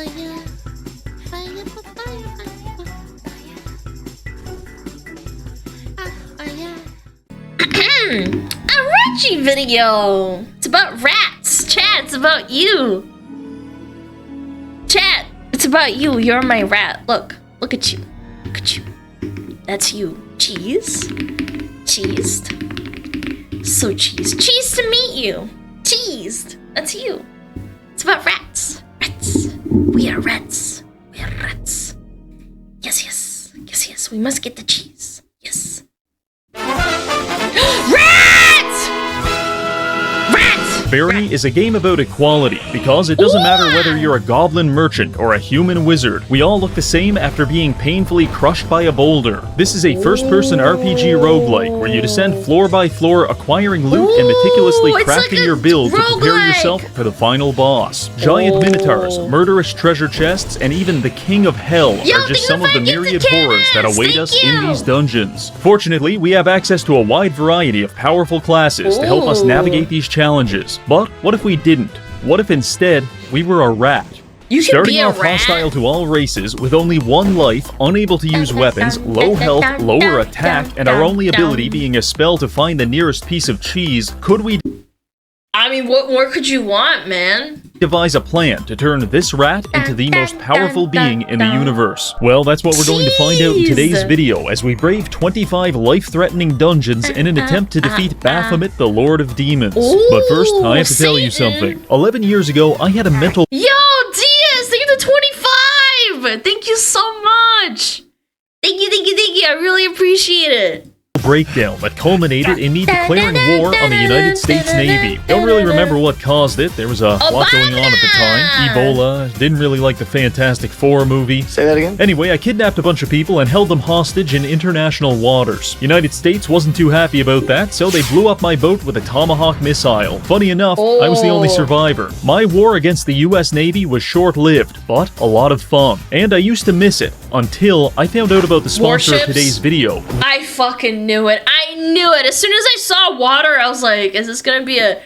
A Reggie video! It's about rats! Chat, it's about you! Chat, it's about you. You're my rat. Look. Look at you. Look at you. That's you. Cheese? Cheesed? So cheese. Cheese to meet you! Cheesed! That's you. It's about rats. Rats. We are rats. We are rats. Yes, yes. Yes, yes. We must get the cheese. Yes. Rats! Rats! Barony is a game about equality, because it doesn't matter whether you're a goblin merchant or a human wizard. We all look the same after being painfully crushed by a boulder. This is a first-person RPG roguelike, where you descend floor by floor, acquiring loot and meticulously crafting your build to prepare yourself for the final boss. Giant minotaurs, murderous treasure chests, and even the King of Hell are just some of the myriad horrors that await us in these dungeons. Fortunately, we have access to a wide variety of powerful classes to help us navigate these challenges. But what if we didn't? What if instead we were a rat? You can Starting be a off rat. hostile to all races, with only one life, unable to use weapons, low health, lower attack, and our only ability being a spell to find the nearest piece of cheese, could we I mean, what more could you want, man? devise a plan to turn this rat into the most powerful being in the universe? Well, that's what we're going to find out in today's video, as we brave 25 life-threatening dungeons in an attempt to defeat Baphomet, the Lord of Demons. But first, I have to tell you something. 11 years ago, I had a mental Yo, Diaz, thank you to 25! Thank you so much! Thank you, thank you, thank you. I really appreciate it. breakdown that culminated in me declaring war on the United States Navy. Don't really remember what caused it. There was a lot going on at the time. Ebola. Didn't really like the Fantastic Four movie. Say that again? Anyway, I kidnapped a bunch of people and held them hostage in international waters. United States wasn't too happy about that, so they blew up my boat with a Tomahawk missile. Funny enough, I was the only survivor. My war against the US Navy was short-lived, but a lot of fun. And I used to miss it, until I found out about the sponsor of today's video. I fucking knew it. I knew it. As soon as I saw water, I was like, is this gonna be a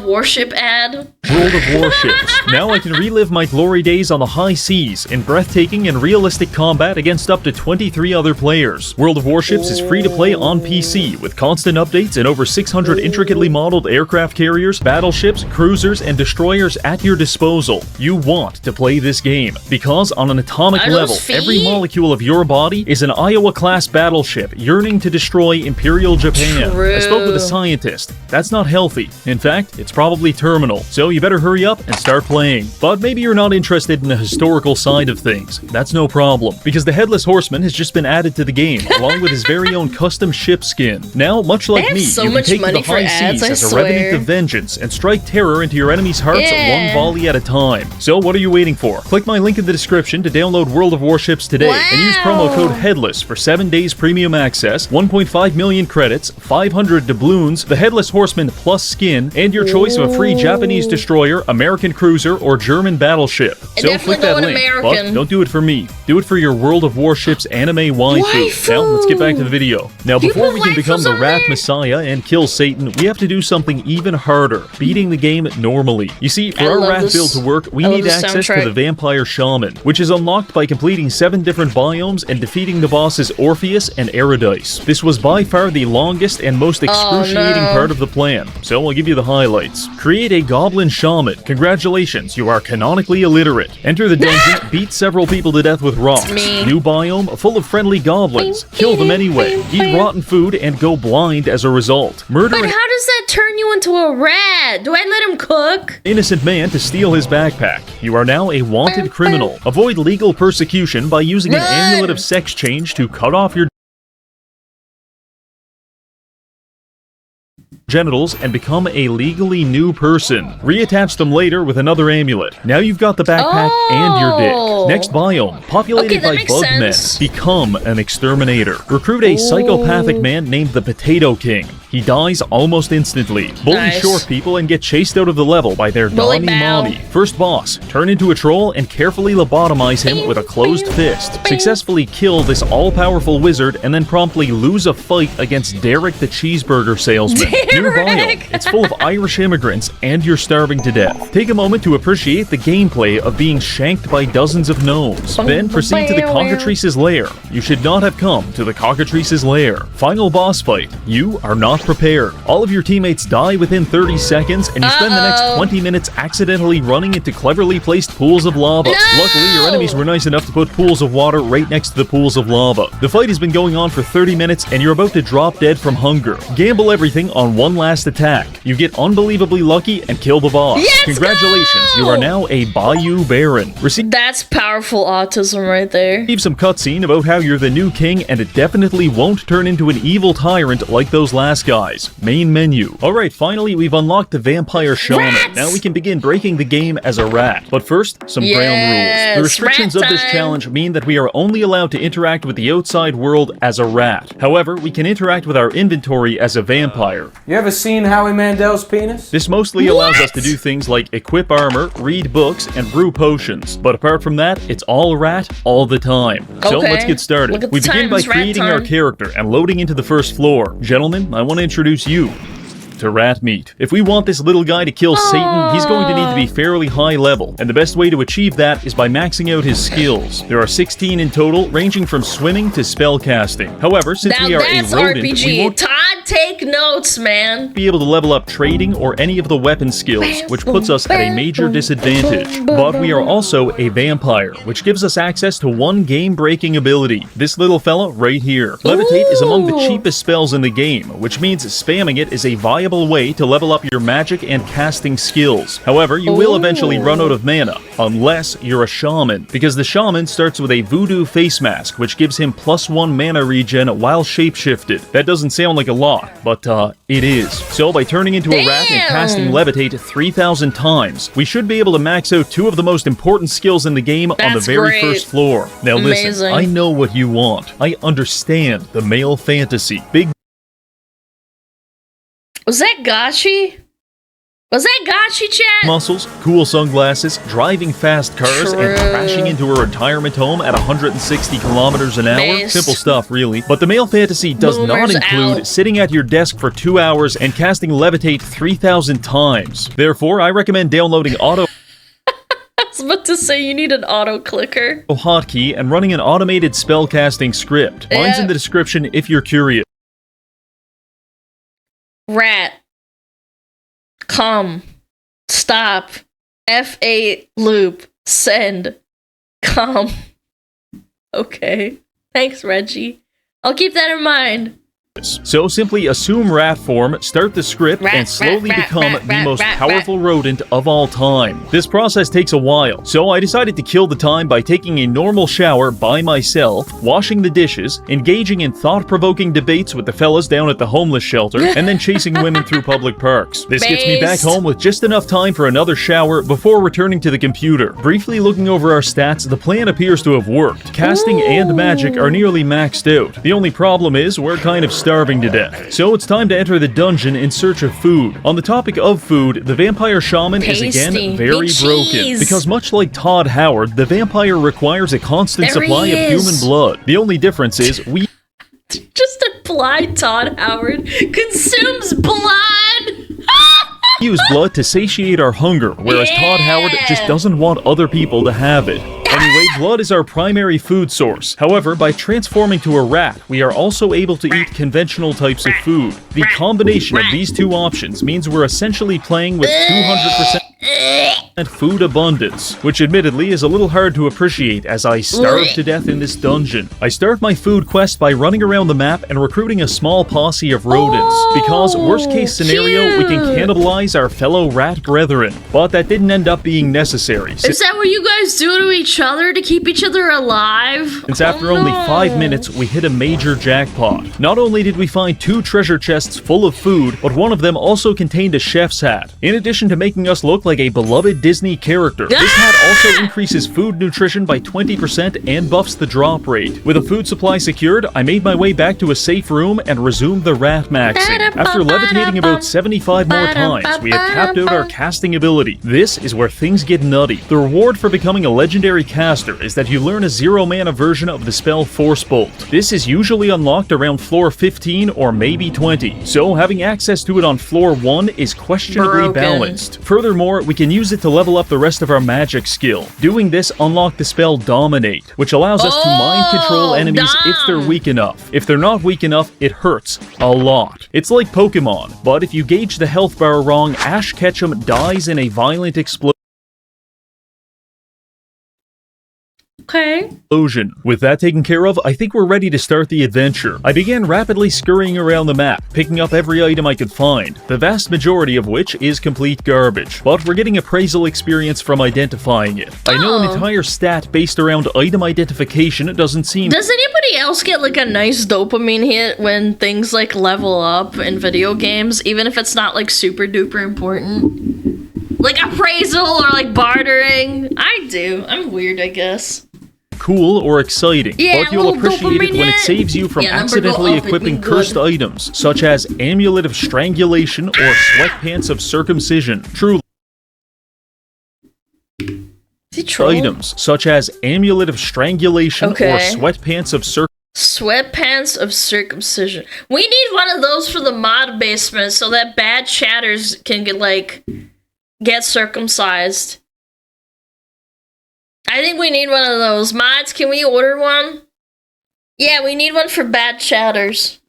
warship ad? World of Warships. Now I can relive my glory days on the high seas in breathtaking and realistic combat against up to 23 other players. World of Warships is free to play on PC with constant updates and over 600 intricately modeled aircraft carriers, battleships, cruisers, and destroyers at your disposal. You want to play this game because on an atomic level, every molecule of your body is an Iowa-class battleship yearning to destroy Imperial Japan. I spoke with a scientist. That's not healthy. In fact, it's probably terminal. So you better hurry up and start playing. But maybe you're not interested in the historical side of things. That's no problem, because the Headless Horseman has just been added to the game, along with his very own custom ship skin. Now, much like me, you can take to the high seas as a revenant of vengeance and strike terror into your enemies' hearts one volley at a time. So what are you waiting for? Click my link in the description to download World of Warships today, and use promo code HEADLESS for 7 days premium access, 1.5 million credits, 500 doubloons, the Headless Horseman plus skin, and your choice of a free Japanese destroyer, American cruiser, or German battleship. So click that link, but don't do it for me. Do it for your World of Warships anime waifu. Now, let's get back to the video. Now, before we can become the Rat Messiah and kill Satan, we have to do something even harder, beating the game normally. You see, for our rat build to work, we need access to the Vampire Shaman, which is unlocked by completing 7 different biomes and defeating the bosses Orpheus and Eridice. This was by far the longest and most excruciating part of the plan, so I'll give you the highlights. Create a Goblin Shaman. Congratulations, you are canonically illiterate. Enter the dungeon, beat several people to death with rocks. New biome, full of friendly goblins. Kill them anyway. Eat rotten food and go blind as a result. Murder But how does that turn you into a rat? Do I let him cook? innocent man to steal his backpack. You are now a wanted criminal. Avoid legal persecution by using an amulet of sex change to cut off your genitals and become a legally new person. Reattach them later with another amulet. Now you've got the backpack and your dick. Next biome, populated by bugmen. Become an exterminator. Recruit a psychopathic man named the Potato King. He dies almost instantly. Bully short people and get chased out of the level by their Donnie Mommy. First boss, turn into a troll and carefully lobotomize him with a closed fist. Successfully kill this all-powerful wizard and then promptly lose a fight against Derek the cheeseburger salesman. New vile. It's full of Irish immigrants, and you're starving to death. Take a moment to appreciate the gameplay of being shanked by dozens of gnomes. Then proceed to the cockatrice's lair. You should not have come to the cockatrice's lair. Final boss fight. You are not prepared. All of your teammates die within 30 seconds, and you spend the next 20 minutes accidentally running into cleverly placed pools of lava. Luckily, your enemies were nice enough to put pools of water right next to the pools of lava. The fight has been going on for 30 minutes, and you're about to drop dead from hunger. Gamble everything on one last attack. You get unbelievably lucky and kill the boss. Congratulations, you are now a Bayou Baron. That's powerful autism right there. Receive some cutscene about how you're the new king, and it definitely won't turn into an evil tyrant like those last guys. Main menu. Alright, finally we've unlocked the Vampire Shaman. Now we can begin breaking the game as a rat. But first, some ground rules. The restrictions of this challenge mean that we are only allowed to interact with the outside world as a rat. However, we can interact with our inventory as a vampire. You ever seen Howie Mandel's penis? This mostly allows us to do things like equip armor, read books, and brew potions. But apart from that, it's all rat all the time. So let's get started. We begin by creating our character and loading into the first floor. Gentlemen, I want to introduce you to rat meat. If we want this little guy to kill Satan, he's going to need to be fairly high level, and the best way to achieve that is by maxing out his skills. There are 16 in total, ranging from swimming to spellcasting. However, since we are a rodent, we won't take notes, man. Be able to level up trading or any of the weapon skills, which puts us at a major disadvantage. But we are also a vampire, which gives us access to one game-breaking ability. This little fella right here. Levitate is among the cheapest spells in the game, which means spamming it is a viable way to level up your magic and casting skills. However, you will eventually run out of mana, unless you're a shaman, because the shaman starts with a voodoo face mask, which gives him +1 mana regen while shapeshifted. That doesn't sound like a lot, but it is. So by turning into a rat and casting Levitate 3,000 times, we should be able to max out two of the most important skills in the game on the very first floor. Now listen, I know what you want. I understand the male fantasy. Was that Gachi? Was that Gachi, chat? Muscles, cool sunglasses, driving fast cars, and crashing into a retirement home at 160 kilometers an hour. Simple stuff, really. But the male fantasy does not include sitting at your desk for 2 hours and casting Levitate 3,000 times. Therefore, I recommend downloading Auto I was about to say you need an auto clicker. Hotkey and running an automated spellcasting script. Mine's in the description if you're curious. Rat. Come. Stop. F8 loop. Send. Come. Okay. Thanks, Reggie. I'll keep that in mind. So simply assume rat form, start the script, and slowly become the most powerful rodent of all time. This process takes a while, so I decided to kill the time by taking a normal shower by myself, washing the dishes, engaging in thought-provoking debates with the fellas down at the homeless shelter, and then chasing women through public parks. This gets me back home with just enough time for another shower before returning to the computer. Briefly looking over our stats, the plan appears to have worked. Casting and magic are nearly maxed out. The only problem is we're kind of starving to death. So it's time to enter the dungeon in search of food. On the topic of food, the Vampire Shaman is again very broken. Because much like Todd Howard, the vampire requires a constant supply of human blood. The only difference is we just apply Todd Howard consumes blood. use blood to satiate our hunger, whereas Todd Howard just doesn't want other people to have it. Anyway, blood is our primary food source. However, by transforming to a rat, we are also able to eat conventional types of food. The combination of these two options means we're essentially playing with 200% food abundance, which admittedly is a little hard to appreciate as I starve to death in this dungeon. I start my food quest by running around the map and recruiting a small posse of rodents, because worst case scenario, we can cannibalize our fellow rat brethren. But that didn't end up being necessary. Is that what you guys do to each other to keep each other alive? Since after only 5 minutes, we hit a major jackpot. Not only did we find 2 treasure chests full of food, but one of them also contained a chef's hat. In addition to making us look like like a beloved Disney character. This hat also increases food nutrition by 20% and buffs the drop rate. With a food supply secured, I made my way back to a safe room and resumed the rat maxing. After levitating about 75 more times, we have capped out our casting ability. This is where things get nutty. The reward for becoming a legendary caster is that you learn a 0-mana version of the spell Force Bolt. This is usually unlocked around floor 15 or maybe 20, so having access to it on floor 1 is questionably balanced. Furthermore, we can use it to level up the rest of our magic skill. Doing this unlocked the spell Dominate, which allows us to mind control enemies if they're weak enough. If they're not weak enough, it hurts a lot. It's like Pokemon, but if you gauge the health bar wrong, Ash Ketchum dies in a violent explosion. Okay. With that taken care of, I think we're ready to start the adventure. I began rapidly scurrying around the map, picking up every item I could find, the vast majority of which is complete garbage, but we're getting appraisal experience from identifying it. I know an entire stat based around item identification doesn't seem— Does anybody else get like a nice dopamine hit when things like level up in video games, even if it's not like super duper important? Like appraisal or like bartering? I do. I'm weird, I guess. cool or exciting, yeah, but you'll appreciate it when it saves you from accidentally equipping cursed items, such as Amulet of Strangulation or Sweatpants of Circumcision. Truly. Items such as Amulet of Strangulation or Sweatpants of Sweatpants of Circumcision. We need one of those for the mod basement so that bad chatters can get circumcised. I think we need one of those. Mods, can we order one? Yeah, we need one for bad chatters.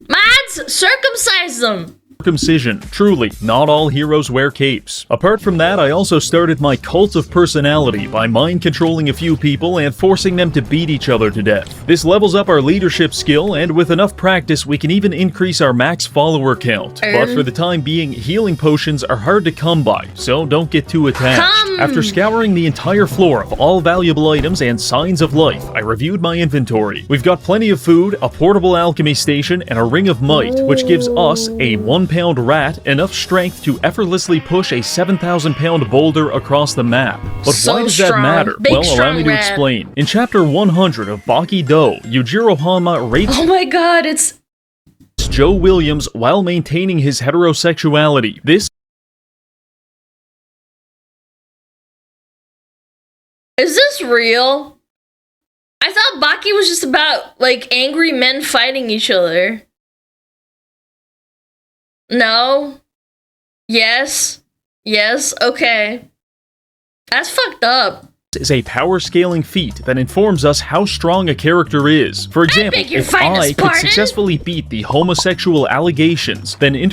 Mods, circumcise them! Circumcision. Truly, not all heroes wear capes. Apart from that, I also started my cult of personality by mind-controlling a few people and forcing them to beat each other to death. This levels up our leadership skill, and with enough practice, we can even increase our max follower count. But for the time being, healing potions are hard to come by, so don't get too attached. After scouring the entire floor of all valuable items and signs of life, I reviewed my inventory. We've got plenty of food, a portable alchemy station, and a ring of might, which gives us a 1-pound rat enough strength to effortlessly push a 7,000-pound boulder across the map. But why does that matter? Well, allow me to explain. In chapter 100 of Baki Do, Yujiro Hanma rapes it's Joe Williams while maintaining his heterosexuality. Is this real? I thought Baki was just about, angry men fighting each other. No? Yes? Yes? Okay. That's fucked up. Is a power scaling feat that informs us how strong a character is. For example, if I could successfully beat the homosexual allegations, then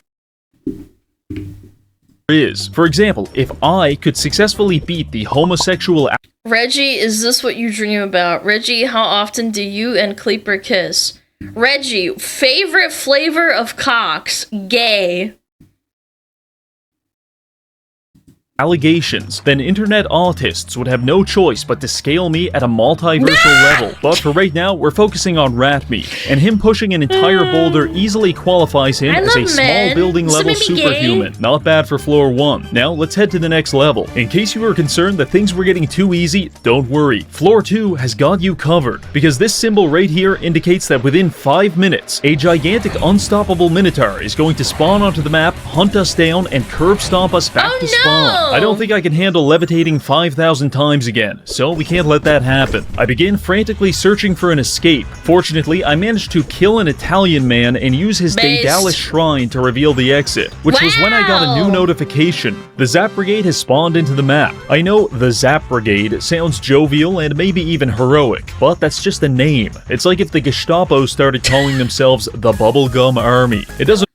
Reggie, is this what you dream about? Reggie, how often do you and Creeper kiss? Reggie, favorite flavor of cocks? Gay. Allegations, then internet autists would have no choice but to scale me at a multiversal level. But for right now, we're focusing on rat meat, and him pushing an entire boulder easily qualifies him as a small building level superhuman. Not bad for floor 1. Now let's head to the next level. In case you were concerned that things were getting too easy, don't worry. Floor 2 has got you covered, because this symbol right here indicates that within 5 minutes, a gigantic unstoppable minotaur is going to spawn onto the map, hunt us down, and curb stomp us back to spawn. I don't think I can handle levitating 5,000 times again, so we can't let that happen. I begin frantically searching for an escape. Fortunately, I managed to kill an Italian man and use his Daedalus shrine to reveal the exit, which was when I got a new notification. The Zap Brigade has spawned into the map. I know the Zap Brigade sounds jovial and maybe even heroic, but that's just a name. It's like if the Gestapo started calling themselves the Bubblegum Army. It doesn't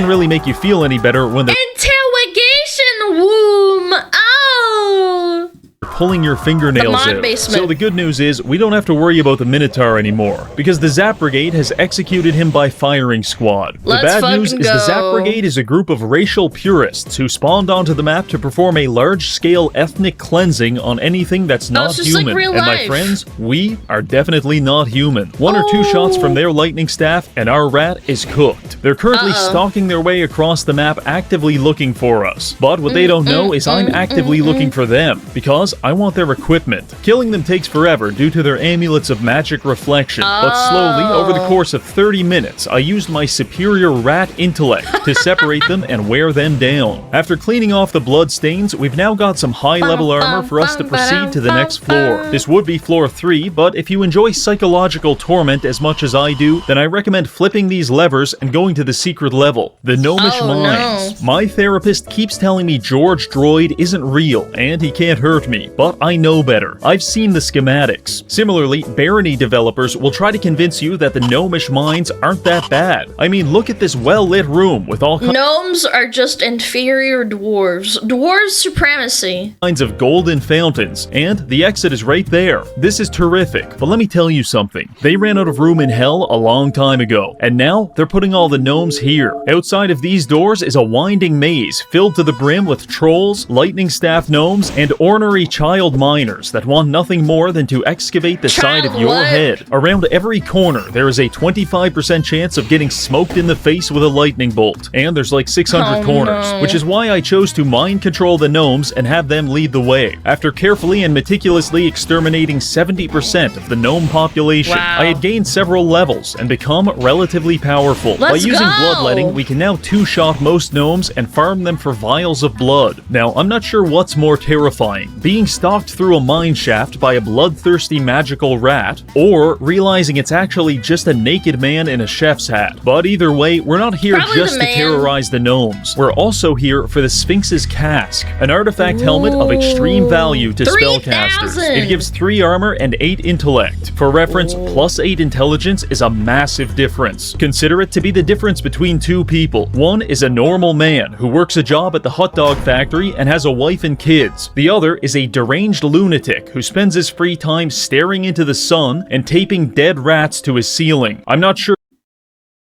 really make you feel any better when the interrogation room. Oh, pulling your fingernails mod out. basement. So the good news is, we don't have to worry about the Minotaur anymore, because the Zap Brigade has executed him by firing squad. Let's the bad news fucking is the Zap go. Brigade is a group of racial purists who spawned onto the map to perform a large-scale ethnic cleansing on anything that's not it's just like human. real And my life. friends, we are definitely not human. One or two shots from their lightning staff and our rat is cooked. They're currently stalking their way across the map, actively looking for us. But what they don't know is I'm actively looking for them, because I want their equipment. Killing them takes forever due to their amulets of magic reflection, but slowly, over the course of 30 minutes, I used my superior rat intellect to separate them and wear them down. After cleaning off the blood stains, we've now got some high-level armor for us to proceed to the next floor. This would be floor 3, but if you enjoy psychological torment as much as I do, then I recommend flipping these levers and going to the secret level, the Gnomish Mines. My therapist keeps telling me George Droid isn't real, and he can't hurt me, but I know better. I've seen the schematics. Similarly, Barony developers will try to convince you that the Gnomish Mines aren't that bad. I mean, look at this well-lit room with all Gnomes are just inferior dwarves. Dwarves supremacy. kinds of golden fountains, and the exit is right there. This is terrific, but let me tell you something. They ran out of room in hell a long time ago, and now they're putting all the gnomes here. Outside of these doors is a winding maze filled to the brim with trolls, lightning staff gnomes, and ornery child miners that want nothing more than to excavate the side of your head. Around every corner, there is a 25% chance of getting smoked in the face with a lightning bolt, and there's like 600 corners, which is why I chose to mind control the gnomes and have them lead the way. After carefully and meticulously exterminating 70% of the gnome population, I had gained several levels and become relatively powerful. By using bloodletting, we can now two-shot most gnomes and farm them for vials of blood. Now, I'm not sure what's more terrifying, being stalked through a mine shaft by a bloodthirsty magical rat, or realizing it's actually just a naked man in a chef's hat. But either way, we're not here just to terrorize the gnomes. We're also here for the Sphinx's Cask, an artifact helmet of extreme value to spellcasters. It gives 3 armor and 8 intellect. For reference, plus 8 intelligence is a massive difference. Consider it to be the difference between two people. One is a normal man who works a job at the hot dog factory and has a wife and kids. The other is a deranged lunatic who spends his free time staring into the sun and taping dead rats to his ceiling. I'm not sure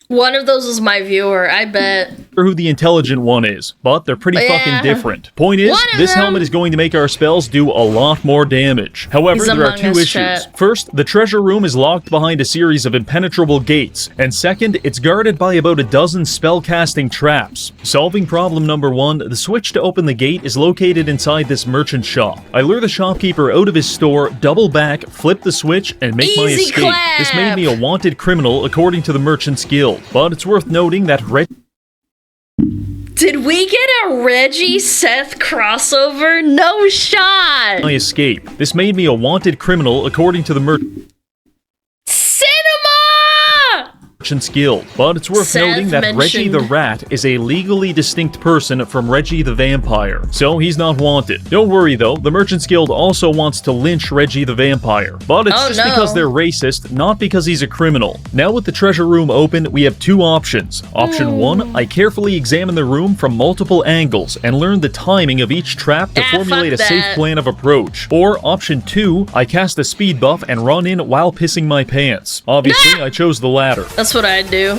One of those is my viewer, I bet. who the intelligent one is, but they're pretty fucking different. Point is, this helmet is going to make our spells do a lot more damage. However, there are 2 issues. First, the treasure room is locked behind a series of impenetrable gates, and second, it's guarded by about a dozen spellcasting traps. Solving problem number 1, the switch to open the gate is located inside this merchant shop. I lure the shopkeeper out of his store, double back, flip the switch, and make my escape. This made me a wanted criminal according to the merchant's guild, but it's worth noting that Did we get a Reggie Seth crossover? No shot! my escape. This made me a wanted criminal according to the Merchant's Guild, but it's worth noting that Reggie the Rat is a legally distinct person from Reggie the Vampire, so he's not wanted. Don't worry though, the Merchant's Guild also wants to lynch Reggie the Vampire, but it's just because they're racist, not because he's a criminal. Now with the treasure room open, we have 2 options. Option 1, I carefully examine the room from multiple angles and learn the timing of each trap to formulate a safe plan of approach. Or option 2, I cast a speed buff and run in while pissing my pants. Obviously, I chose the latter. That's what I'd do.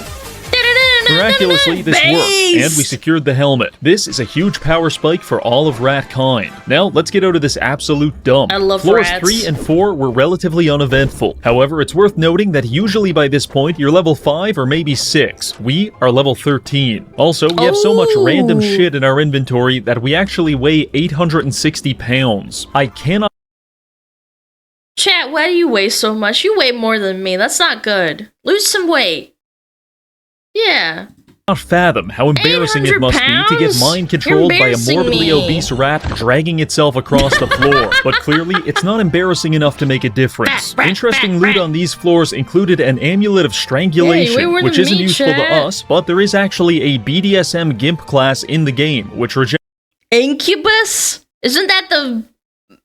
Miraculously, this worked, and we secured the helmet. This is a huge power spike for all of rat kind. Now, let's get out of this absolute dump. I love Floors rats. 3 and 4 were relatively uneventful. However, it's worth noting that usually by this point, you're level 5 or maybe 6. We are level 13. Also, we have so much random shit in our inventory that we actually weigh 860 pounds. I cannot Chat, why do you weigh so much? You weigh more than me. That's not good. Lose some weight. Yeah. fathom how embarrassing it must be to get mind controlled by a morbidly obese rat dragging itself across the floor. But clearly, it's not embarrassing enough to make a difference. Interesting loot on these floors included an amulet of strangulation, which isn't useful to us, but there is actually a BDSM GIMP class in the game, which rejects Incubus? Isn't that the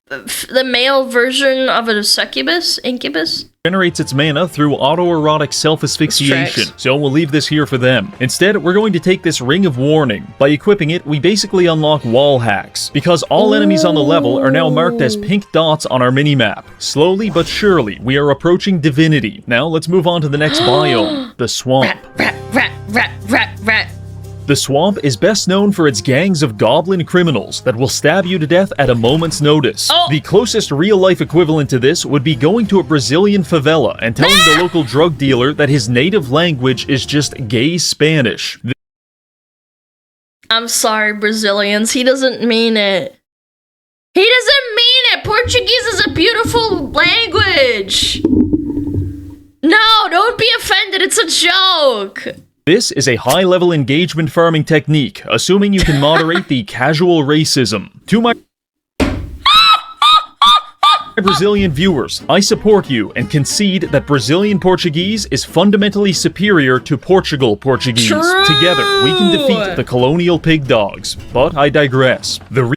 the male version of a succubus? Incubus? Generates its mana through autoerotic self-asphyxiation, so we'll leave this here for them. Instead, we're going to take this Ring of Warning. By equipping it, we basically unlock wall hacks, because all enemies on the level are now marked as pink dots on our minimap. Slowly but surely, we are approaching divinity. Now, let's move on to the next biome, the swamp. Rat. The swamp is best known for its gangs of goblin criminals that will stab you to death at a moment's notice. Oh. The closest real-life equivalent to this would be going to a Brazilian favela and telling the local drug dealer that his native language is just gay Spanish. I'm sorry, Brazilians. He doesn't mean it. He doesn't mean it! Portuguese is a beautiful language! No, don't be offended. It's a joke. This is a high-level engagement farming technique, assuming you can moderate the casual racism. To my Brazilian viewers, I support you and concede that Brazilian Portuguese is fundamentally superior to Portugal Portuguese. True. Together, we can defeat the colonial pig dogs. But I digress. The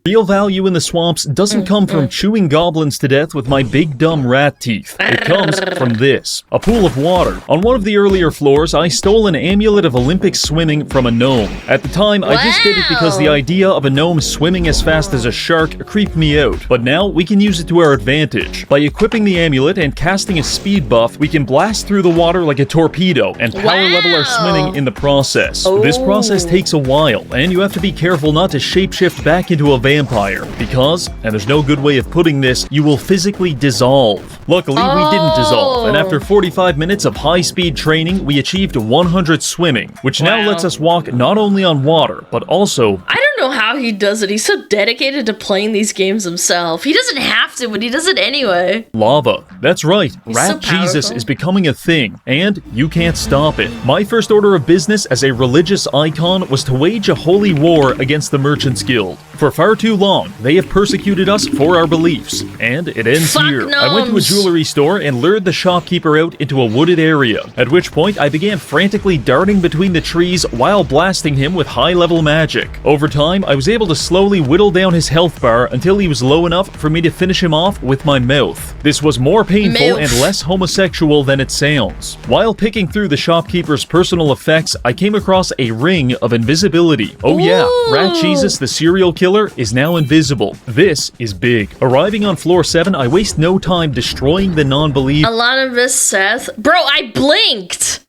real value in the swamps doesn't come from chewing goblins to death with my big dumb rat teeth. It comes from this. A pool of water. On one of the earlier floors, I stole an amulet of Olympic swimming from a gnome. At the time, I just did it because the idea of a gnome swimming as fast as a shark creeped me out. But now, we can use it to our advantage. By equipping the amulet and casting a speed buff, we can blast through the water like a torpedo and power level our swimming in the process. This process takes a while, and you have to be careful not to shapeshift back into a vampire, because, and there's no good way of putting this, you will physically dissolve. Luckily, we didn't dissolve, and after 45 minutes of high-speed training, we achieved 100 swimming, which now lets us walk not only on water, but also... I don't know how he does it. He's so dedicated to playing these games himself. He doesn't have to, but he does it anyway. Lava. That's right. Rat Jesus is becoming a thing, and you can't stop it. My first order of business as a religious icon was to wage a holy war against the Merchants Guild. For far too long, they have persecuted us for our beliefs, and it ends here. Gnomes. I went to a jewelry store and lured the shopkeeper out into a wooded area, at which point I began frantically darting between the trees while blasting him with high-level magic. Over time, I was able to slowly whittle down his health bar until he was low enough for me to finish him off with my mouth. This was more painful and less homosexual than it sounds. While picking through the shopkeeper's personal effects, I came across a ring of invisibility. Oh yeah, Rat Jesus the serial killer is now invisible. This is big. Arriving on floor 7, I waste no time destroying the non-believer. Alana Seth. Bro, I blinked.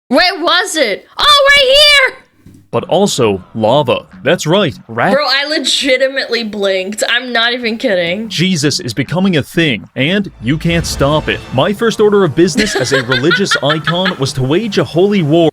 Where was it? Oh, right here. But also lava. That's right, Rat Bro, I legitimately blinked. I'm not even kidding. Jesus is becoming a thing, and you can't stop it. My first order of business as a religious icon was to wage a holy war.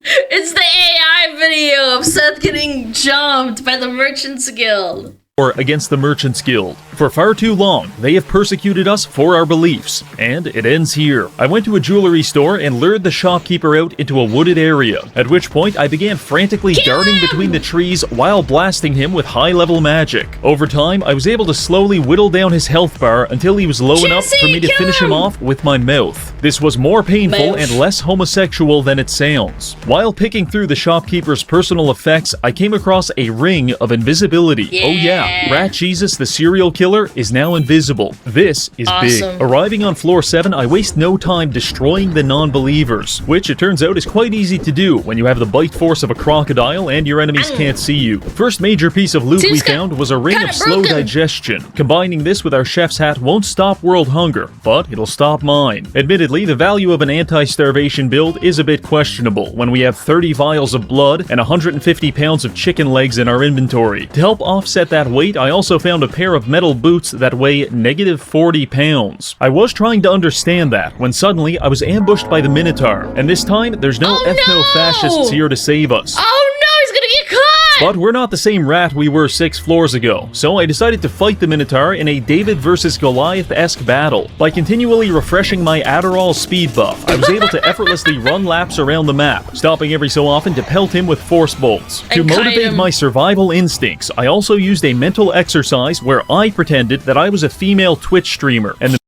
It's the AI video of Seth getting jumped by the Merchants Guild. Against the Merchants Guild. For far too long, they have persecuted us for our beliefs, and it ends here. I went to a jewelry store and lured the shopkeeper out into a wooded area, at which point I began frantically darting between the trees while blasting him with high-level magic. Over time, I was able to slowly whittle down his health bar until he was low enough for me to finish him off with my mouth. This was more painful and less homosexual than it sounds. While picking through the shopkeeper's personal effects, I came across a ring of invisibility. Oh yeah, Rat Jesus the serial killer is now invisible. This is big. Arriving on floor 7, I waste no time destroying the non-believers, which it turns out is quite easy to do when you have the bite force of a crocodile and your enemies can't see you. First major piece of loot we found was a ring of slow digestion. Combining this with our chef's hat won't stop world hunger, but it'll stop mine. Admittedly, the value of an anti-starvation build is a bit questionable when we have 30 vials of blood and 150 pounds of chicken legs in our inventory. To help offset that weight, I also found a pair of metal boots that weigh negative 40 pounds. I was trying to understand that when suddenly I was ambushed by the Minotaur, and this time there's no ethno-fascists here to save us. Oh no, he's gonna get caught! But we're not the same rat we were 6 floors ago, so I decided to fight the Minotaur in a David versus Goliath-esque battle. By continually refreshing my Adderall speed buff, I was able to effortlessly run laps around the map, stopping every so often to pelt him with force bolts. To motivate my survival instincts, I also used a mental exercise where I pretended that I was a female Twitch streamer, and the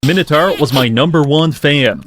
Minotaur was my #1 fan.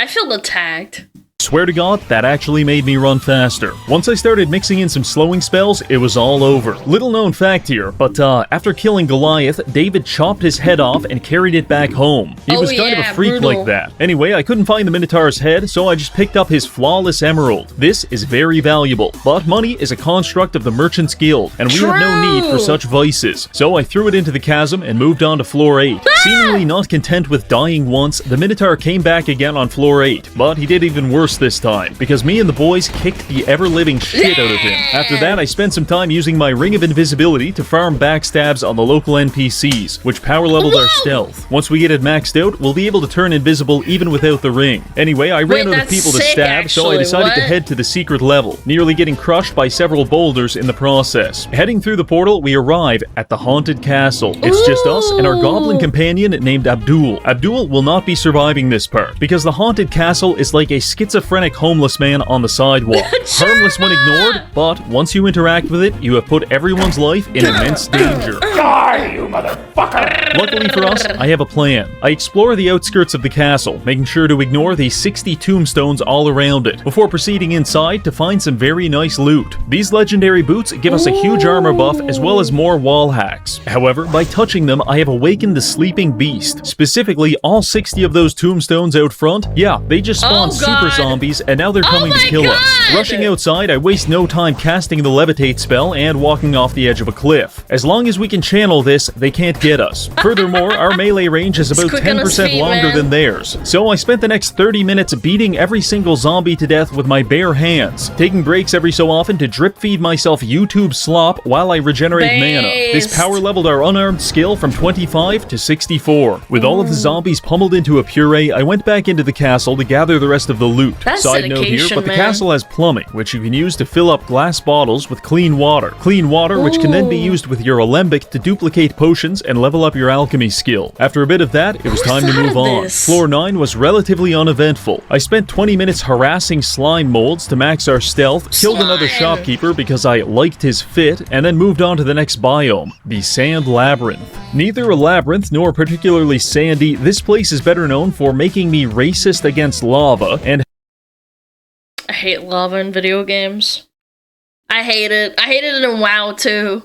I feel attacked. Swear to God, that actually made me run faster. Once I started mixing in some slowing spells, it was all over. Little known fact here, but after killing Goliath, David chopped his head off and carried it back home. He was kind of a freak brutal. like that. Anyway, I couldn't find the Minotaur's head, so I just picked up his flawless emerald. This is very valuable, but money is a construct of the Merchant's Guild, and we have no need for such vices. So I threw it into the chasm and moved on to floor 8. Seemingly not content with dying once, the Minotaur came back again on floor 8, but he did even worse this time, because me and the boys kicked the ever-living shit out of him. After that, I spent some time using my Ring of Invisibility to farm backstabs on the local NPCs, which power leveled our stealth. Once we get it maxed out, we'll be able to turn invisible even without the ring. Anyway, I ran out of people to stab, so I decided to head to the secret level, nearly getting crushed by several boulders in the process. Heading through the portal, we arrive at the haunted castle. It's just us and our goblin companion named Abdul. Abdul will not be surviving this part, because the haunted castle is like a schizophrenic homeless man on the sidewalk. Harmless when ignored, but once you interact with it, you have put everyone's life in immense danger. Die, you motherfucker! Luckily for us, I have a plan. I explore the outskirts of the castle, making sure to ignore the 60 tombstones all around it, before proceeding inside to find some very nice loot. These legendary boots give us a huge armor buff as well as more wall hacks. However, by touching them, I have awakened the sleeping beast. Specifically, all 60 of those tombstones out front, yeah, they just spawned super zombies, and now they're coming to kill us. Rushing outside, I waste no time casting the levitate spell and walking off the edge of a cliff. As long as we can channel this, they can't get us. Furthermore, our melee range is about 10% longer than theirs. So I spent the next 30 minutes beating every single zombie to death with my bare hands, taking breaks every so often to drip feed myself YouTube slop while I regenerate mana. This power leveled our unarmed skill from 25 to 64. With all of the zombies pummeled into a puree, I went back into the castle to gather the rest of the loot. Side note here, but the castle has plumbing, which you can use to fill up glass bottles with clean water. Clean water which can then be used with your alembic to duplicate potions and level up your alchemy skill. After a bit of that, it was time to move on. Floor 9 was relatively uneventful. I spent 20 minutes harassing slime molds to max our stealth, killed another shopkeeper because I liked his fit, and then moved on to the next biome, the Sand Labyrinth. Neither a labyrinth nor particularly sandy, this place is better known for making me racist against lava, and I hate lava in video games. I hate it. I hate it in WoW too.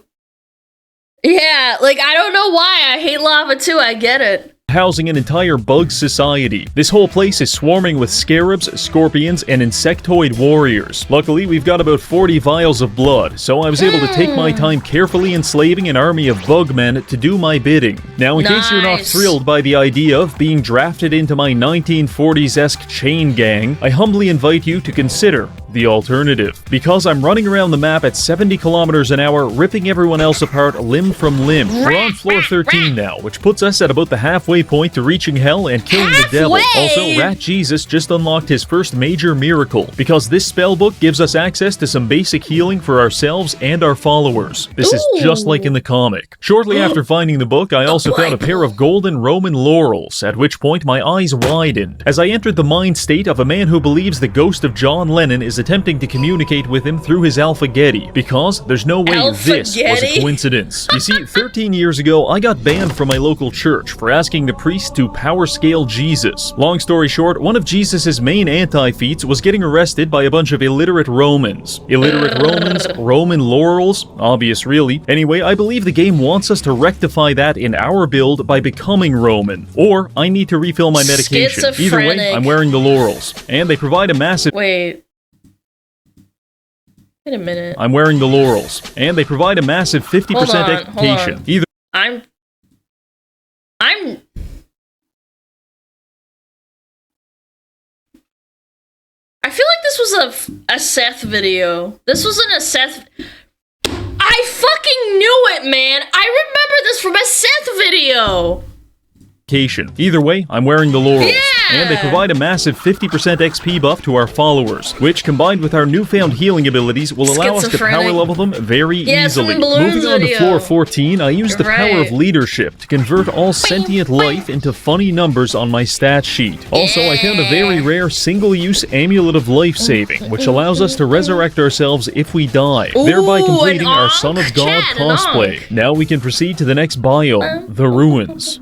Yeah, like I don't know why I hate lava too, I get it. Housing an entire bug society. This whole place is swarming with scarabs, scorpions, and insectoid warriors. Luckily, we've got about 40 vials of blood, so I was able to take my time carefully enslaving an army of bugmen to do my bidding. Now, in case you're not thrilled by the idea of being drafted into my 1940s-esque chain gang, I humbly invite you to consider the alternative. Because I'm running around the map at 70 kilometers an hour, ripping everyone else apart limb from limb. We're on floor 13 now, which puts us at about the halfway point to reaching hell and killing the devil. Also, Rat Jesus just unlocked his first major miracle, because this spellbook gives us access to some basic healing for ourselves and our followers. This is just like in the comic. Shortly after finding the book, I also found a pair of golden Roman laurels, at which point my eyes widened, as I entered the mind state of a man who believes the ghost of John Lennon is attempting to communicate with him through his Alpha-Getty, because there's no way this was a coincidence. You see, 13 years ago, I got banned from my local church for asking the priest to power scale Jesus. Long story short, one of Jesus's main anti-feats was getting arrested by a bunch of illiterate Romans. Illiterate Romans, Roman laurels, obvious really. Anyway, I believe the game wants us to rectify that in our build by becoming Roman. Or I need to refill my medication. Either way, I'm wearing the laurels. And they provide a massive... Wait a minute. I'm wearing the laurels. And they provide a massive 50% expectation. Either... I feel like this was a Seth video. This wasn't a Seth... I fucking knew it, man! I remember this from a Seth video! Either way, I'm wearing the laurels. And they provide a massive 50% XP buff to our followers, which combined with our newfound healing abilities will allow us to power level them very easily. Moving on to floor 14, I used the power of leadership to convert all sentient life into funny numbers on my stat sheet. Also, I found a very rare single-use amulet of life saving, which allows us to resurrect ourselves if we die, thereby completing our Son of God cosplay. Now we can proceed to the next biome, the ruins.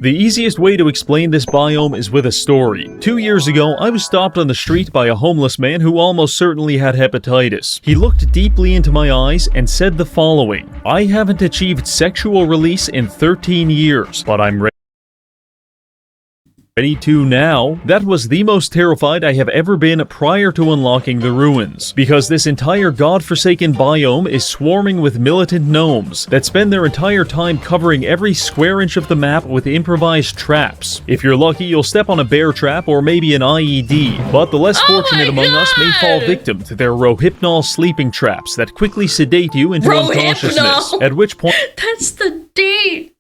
The easiest way to explain this biome is with a story. 2 years ago, I was stopped on the street by a homeless man who almost certainly had hepatitis. He looked deeply into my eyes and said the following: "I haven't achieved sexual release in 13 years, but I'm ready to now." That was the most terrified I have ever been prior to unlocking the ruins, because this entire godforsaken biome is swarming with militant gnomes that spend their entire time covering every square inch of the map with improvised traps. If you're lucky, you'll step on a bear trap or maybe an IED, but the less fortunate among us may fall victim to their rohypnol sleeping traps that quickly sedate you into unconsciousness, at which point— That's the date.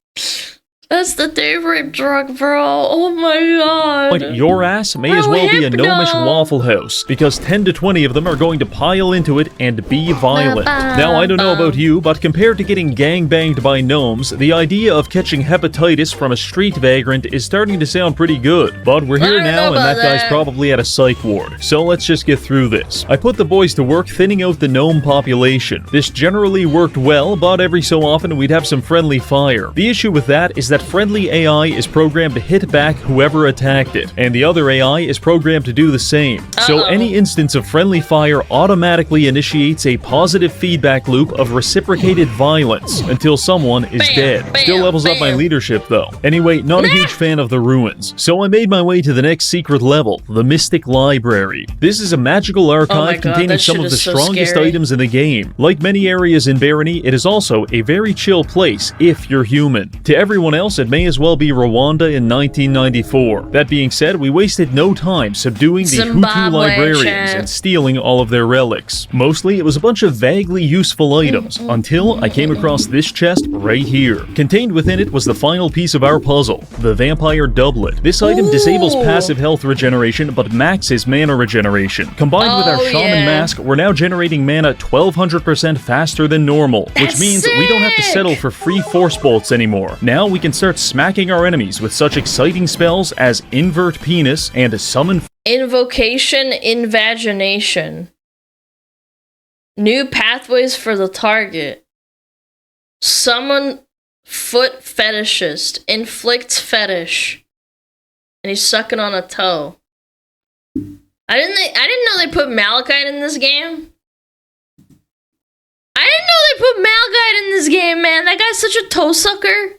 That's the favorite drug, bro. Oh my god. Your ass may as well be a gnomish Waffle House, because 10 to 20 of them are going to pile into it and be violent. Now, I don't know about you, but compared to getting gangbanged by gnomes, the idea of catching hepatitis from a street vagrant is starting to sound pretty good. But we're here now, and that guy's probably at a psych ward, so let's just get through this. I put the boys to work thinning out the gnome population. This generally worked well, but every so often we'd have some friendly fire. The issue with that is that friendly AI is programmed to hit back whoever attacked it, and the other AI is programmed to do the same. So any instance of friendly fire automatically initiates a positive feedback loop of reciprocated violence until someone is dead. Still levels up my leadership though. Anyway, not a huge fan of the ruins, so I made my way to the next secret level, the Mystic Library. This is a magical archive containing some of the strongest items in the game. Like many areas in Barony, it is also a very chill place if you're human. To everyone else, it may as well be Rwanda in 1994. That being said, we wasted no time subduing the Hutu librarians and stealing all of their relics. Mostly, it was a bunch of vaguely useful items, until I came across this chest right here. Contained within it was the final piece of our puzzle, the Vampire Doublet. This item disables passive health regeneration, but maxes mana regeneration. Combined with our Shaman Mask, we're now generating mana 1200% faster than normal, which means we don't have to settle for free force bolts anymore. Now we can start smacking our enemies with such exciting spells as Invert Penis and Summon Invocation Invagination. New pathways for the target. Summon Foot Fetishist. Inflicts fetish. And he's sucking on a toe. I didn't know they put Malachite in this game. I didn't know they put Malachite in this game, man. That guy's such a toe sucker.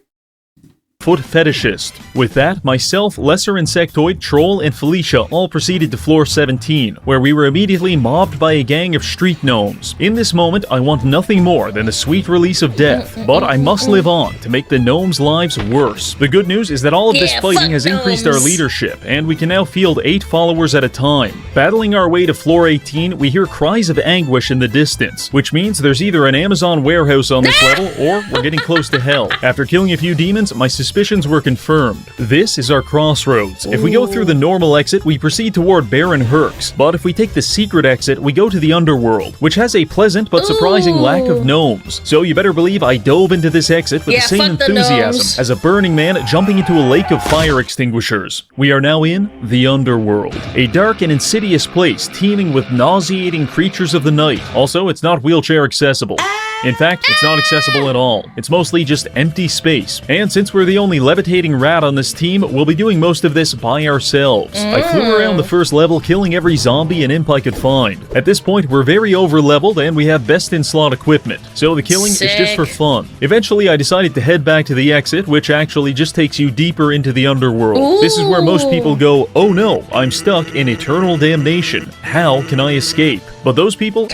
Foot Fetishist. With that, myself, Lesser Insectoid, Troll, and Felicia all proceeded to floor 17, where we were immediately mobbed by a gang of street gnomes. In this moment, I want nothing more than the sweet release of death, but I must live on to make the gnomes' lives worse. The good news is that all of this fighting has increased our leadership, and we can now field 8 followers at a time. Battling our way to floor 18, we hear cries of anguish in the distance, which means there's either an Amazon warehouse on this level, or we're getting close to hell. After killing a few demons, my suspicions were confirmed. This is our crossroads. If we go through the normal exit, we proceed toward Baron Herx, but if we take the secret exit, we go to the underworld, which has a pleasant but surprising lack of gnomes. So you better believe I dove into this exit with the same enthusiasm as a burning man jumping into a lake of fire extinguishers. We are now in the underworld, a dark and insidious place teeming with nauseating creatures of the night. Also, it's not wheelchair accessible. In fact, it's not accessible at all. It's mostly just empty space. And since we're the only levitating rat on this team, we'll be doing most of this by ourselves. I flew around the first level, killing every zombie and imp I could find. At this point, we're very over-leveled and we have best-in-slot equipment, so the killing is just for fun. Eventually, I decided to head back to the exit, which actually just takes you deeper into the underworld. This is where most people go, "Oh no, I'm stuck in eternal damnation. How can I escape?" But those people...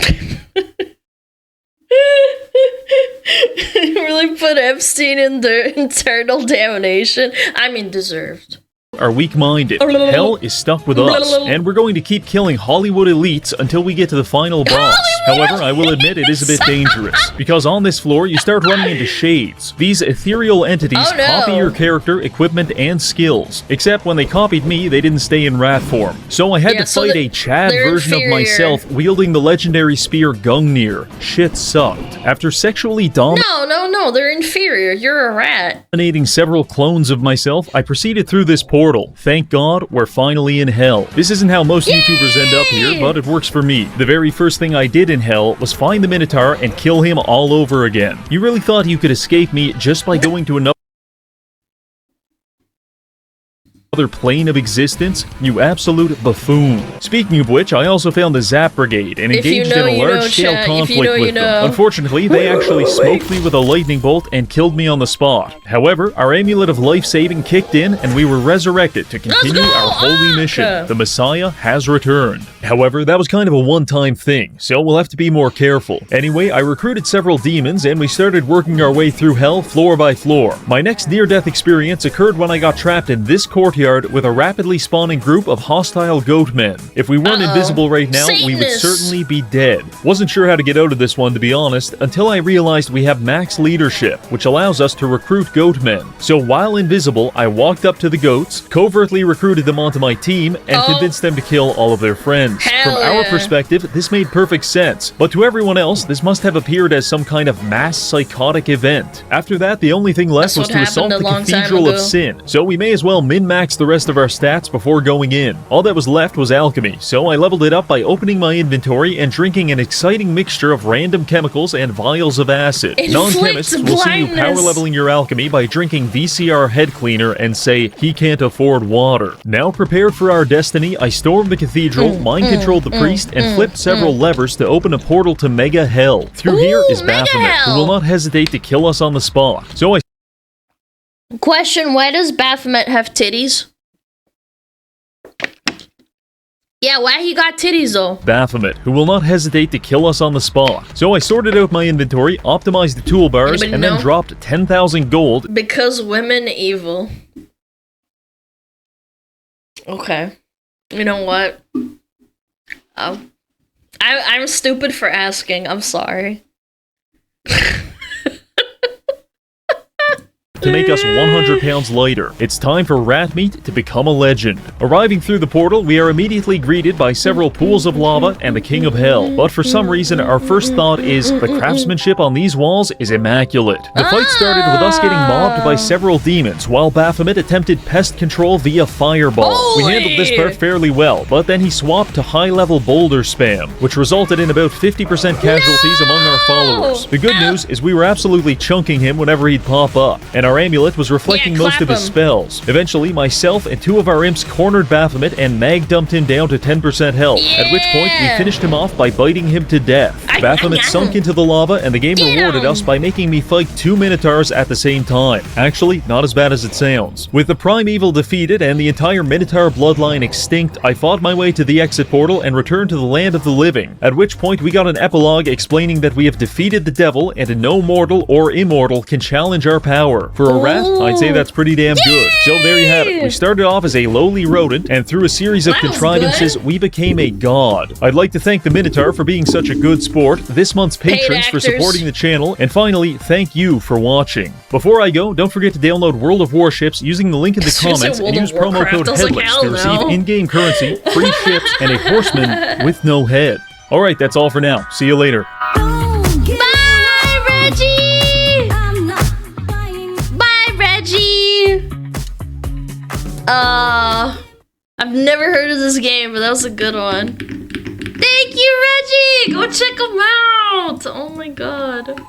You really put Epstein in the eternal damnation? I mean, deserved. Are weak-minded. Hell is stuck with us, and we're going to keep killing Hollywood elites until we get to the final boss. However, I will admit it is a bit dangerous, because on this floor you start running into shades. These ethereal entities copy your character, equipment, and skills. Except when they copied me, they didn't stay in rat form. So I had to fight a Chad version of myself wielding the legendary spear Gungnir. Shit sucked. After sexually No, they're inferior. You're a rat. Dominating several clones of myself, I proceeded through this portal. Thank God, we're finally in hell. This isn't how most YouTubers end up here, but it works for me. The very first thing I did in hell was find the Minotaur and kill him all over again. You really thought you could escape me just by going to another other plane of existence? You absolute buffoon. Speaking of which, I also found the Zap Brigade and engaged in a large-scale conflict with them. Unfortunately, they actually smoked me with a lightning bolt and killed me on the spot. However, our amulet of life-saving kicked in and we were resurrected to continue our holy mission. The Messiah has returned. However, that was kind of a one-time thing, so we'll have to be more careful. Anyway, I recruited several demons and we started working our way through hell floor by floor. My next near-death experience occurred when I got trapped in this courtyard with a rapidly spawning group of hostile goat men. If we weren't invisible right now, we would certainly be dead. Wasn't sure how to get out of this one, to be honest, until I realized we have max leadership, which allows us to recruit goat men. So while invisible, I walked up to the goats, covertly recruited them onto my team, and convinced them to kill all of their friends. From our perspective, this made perfect sense, but to everyone else, this must have appeared as some kind of mass psychotic event. After that, the only thing left was to assault the Cathedral of Sin, so we may as well min-max the rest of our stats before going in. All that was left was alchemy, so I leveled it up by opening my inventory and drinking an exciting mixture of random chemicals and vials of acid. Non-chemists will see you power leveling your alchemy by drinking VCR head cleaner and say, he can't afford water. Now prepared for our destiny, I stormed the cathedral, mind-controlled the priest, and flipped several levers to open a portal to Mega Hell. Through here is Baphomet, who will not hesitate to kill us on the spot. So I... Question, why does Baphomet have titties? Yeah, why he got titties though? Baphomet, who will not hesitate to kill us on the spot. So I sorted out my inventory, optimized the toolbars, and then dropped 10,000 gold. Because women evil. Okay. You know what? I'm stupid for asking. I'm sorry. To make us 100 pounds lighter. It's time for rat meat to become a legend. Arriving through the portal, we are immediately greeted by several pools of lava and the King of Hell. But for some reason, our first thought is, the craftsmanship on these walls is immaculate. The fight started with us getting mobbed by several demons, while Baphomet attempted pest control via fireball. We handled this part fairly well, but then he swapped to high-level boulder spam, which resulted in about 50% casualties among our followers. The good news is we were absolutely chunking him whenever he'd pop up, and our amulet was reflecting most of his spells. Eventually, myself and two of our imps cornered Baphomet and mag dumped him down to 10% health, at which point we finished him off by biting him to death. Baphomet sunk into the lava, and the game rewarded us by making me fight 2 Minotaurs at the same time. Actually, not as bad as it sounds. With the Primeval defeated and the entire Minotaur bloodline extinct, I fought my way to the exit portal and returned to the land of the living, at which point we got an epilogue explaining that we have defeated the devil and no mortal or immortal can challenge our power. For a rat, I'd say that's pretty damn good. So there you have it. We started off as a lowly rodent, and through a series of contrivances, we became a god. I'd like to thank the Minotaur for being such a good sport, this month's patrons for supporting the channel, and finally, thank you for watching. Before I go, don't forget to download World of Warships using the link in the comments and use promo code HEADLESS to receive in-game currency, free ships, and a horseman with no head. Alright, that's all for now. See you later. I've never heard of this game, but that was a good one. Thank you, Reggie! Go check him out! Oh my god.